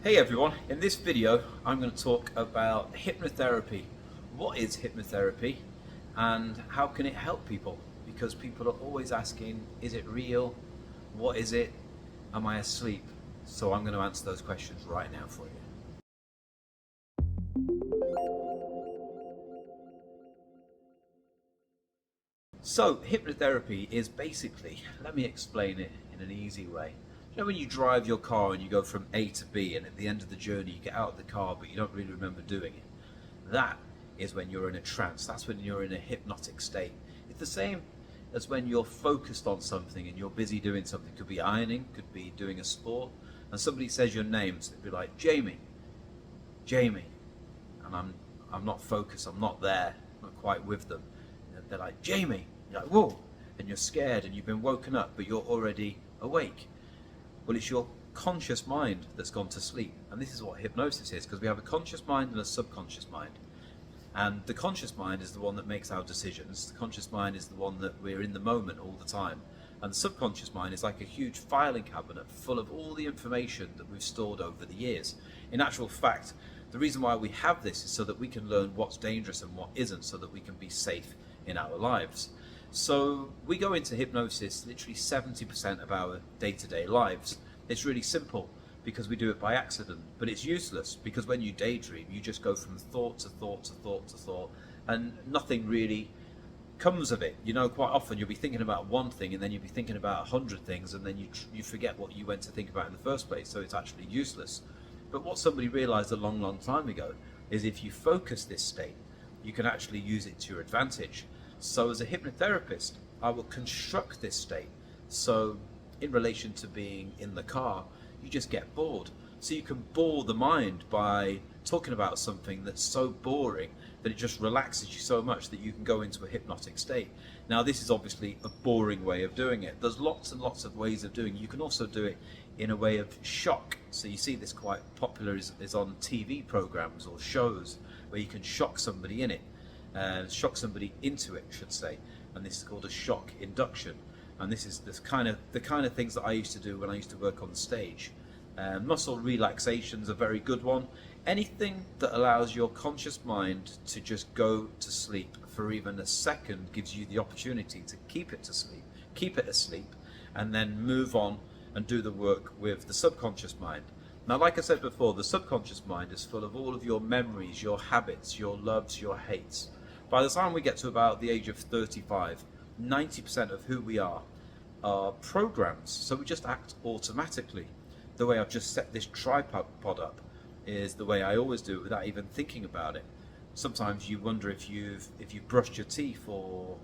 Hey everyone, in this video I'm going to talk about hypnotherapy. What is hypnotherapy and how can it help people? Because people are always asking, is it real? What is it? Am I asleep? So I'm going to answer those questions right now for you. So hypnotherapy is basically, let me explain it in an easy way. You know when you drive your car and you go from A to B and at the end of the journey you get out of the car but you don't really remember doing it? That is when you're in a trance. That's when you're in a hypnotic state. It's the same as when you're focused on something and you're busy doing something. Could be ironing, could be doing a sport, and somebody says your name, so it'd be like Jamie, Jamie, and I'm not focused, I'm not there, I'm not quite with them. And they're like, Jamie, you're like, whoa, and you're scared and you've been woken up, but you're already awake. Well, it's your conscious mind that's gone to sleep, and this is what hypnosis is, because we have a conscious mind and a subconscious mind. And the conscious mind is the one that makes our decisions. The conscious mind is the one that we're in the moment all the time. And the subconscious mind is like a huge filing cabinet full of all the information that we've stored over the years. In actual fact, the reason why we have this is so that we can learn what's dangerous and what isn't, so that we can be safe in our lives. So we go into hypnosis literally 70% of our day-to-day lives. It's really simple, because we do it by accident, but it's useless because when you daydream you just go from thought to thought to thought to thought and nothing really comes of it. You know, quite often you'll be thinking about one thing and then you'll be thinking about 100 things and then you forget what you went to think about in the first place, so it's actually useless. But what somebody realized a long time ago is if you focus this state you can actually use it to your advantage. So as a hypnotherapist I will construct this state, so in relation to being in the car, you just get bored. So you can bore the mind by talking about something that's so boring that it just relaxes you so much that you can go into a hypnotic state. Now this is obviously a boring way of doing it. There's lots and lots of ways of doing it. You can also do it in a way of shock. So you see this quite popular is on TV programs or shows where you can shock somebody in it, shock somebody into it, I should say. And this is called a shock induction. And this is the kind of things that I used to do when I used to work on stage. Muscle relaxation's a very good one. Anything that allows your conscious mind to just go to sleep for even a second gives you the opportunity to keep it asleep, and then move on and do the work with the subconscious mind. Now, like I said before, the subconscious mind is full of all of your memories, your habits, your loves, your hates. By the time we get to about the age of 35, 90% of who we are programs, so we just act automatically. The way I've just set this tripod up is the way I always do it without even thinking about it. Sometimes you wonder if you've brushed your teeth or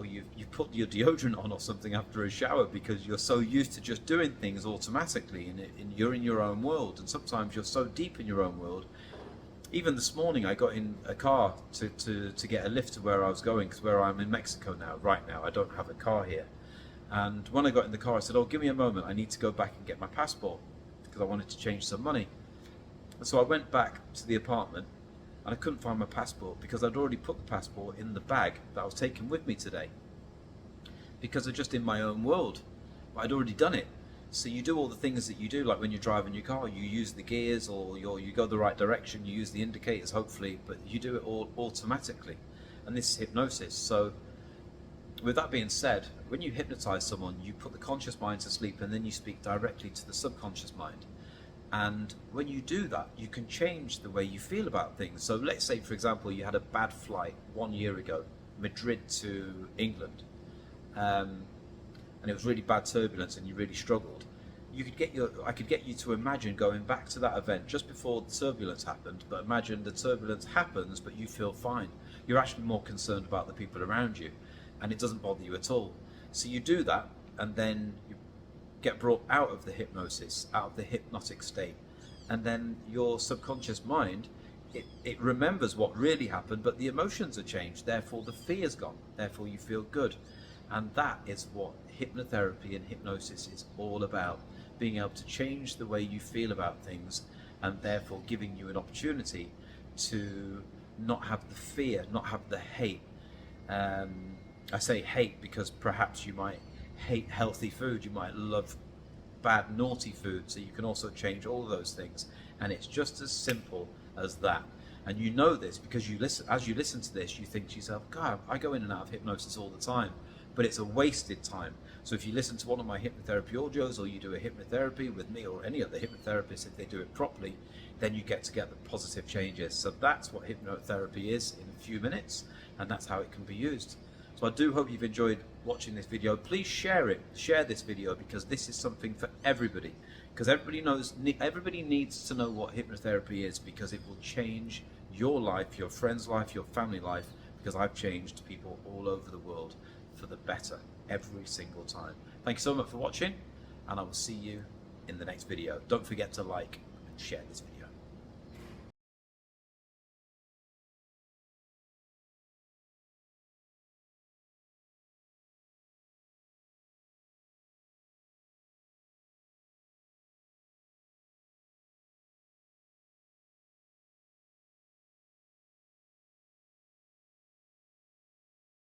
you've put your deodorant on or something after a shower, because you're so used to just doing things automatically and you're in your own world, and sometimes you're so deep in your own world. Even this morning I got in a car to get a lift to where I was going, because where I'm in Mexico right now I don't have a car here. And when I got in the car I said, oh, give me a moment, I need to go back and get my passport, because I wanted to change some money. And so I went back to the apartment and I couldn't find my passport, because I'd already put the passport in the bag that I was taking with me today, because I'm just in my own world. But I'd already done it. So you do all the things that you do, like when you're driving your car, you use the gears, or you go the right direction, you use the indicators hopefully, but you do it all automatically. And this is hypnosis. So with that being said, when you hypnotize someone, you put the conscious mind to sleep and then you speak directly to the subconscious mind. And when you do that, you can change the way you feel about things. So let's say, for example, you had a bad flight 1 year ago, Madrid to England, and it was really bad turbulence and you really struggled. I could get you to imagine going back to that event just before the turbulence happened, but imagine the turbulence happens but you feel fine. You're actually more concerned about the people around you and it doesn't bother you at all. So you do that and then you get brought out of the hypnosis, out of the hypnotic state, and then your subconscious mind, it remembers what really happened, but the emotions are changed, therefore the fear's gone, therefore you feel good. And that is what hypnotherapy and hypnosis is all about, being able to change the way you feel about things and therefore giving you an opportunity to not have the fear, not have the hate. I say hate because perhaps you might hate healthy food, you might love bad naughty food, so you can also change all of those things And it's just as simple as that. And you know this because you listen. As you listen to this, you think to yourself, God, I go in and out of hypnosis all the time, but it's a wasted time. So if you listen to one of my hypnotherapy audios, or you do a hypnotherapy with me or any other hypnotherapist, if they do it properly, then you get to get the positive changes. So that's what hypnotherapy is in a few minutes, and that's how it can be used. So I do hope you've enjoyed watching this video. Please share it, share this video, because this is something for everybody. Because everybody needs to know what hypnotherapy is, because it will change your life, your friend's life, your family life, because I've changed people all over the world for the better every single time. Thank you so much for watching, and I will see you in the next video. Don't forget to like and share this video.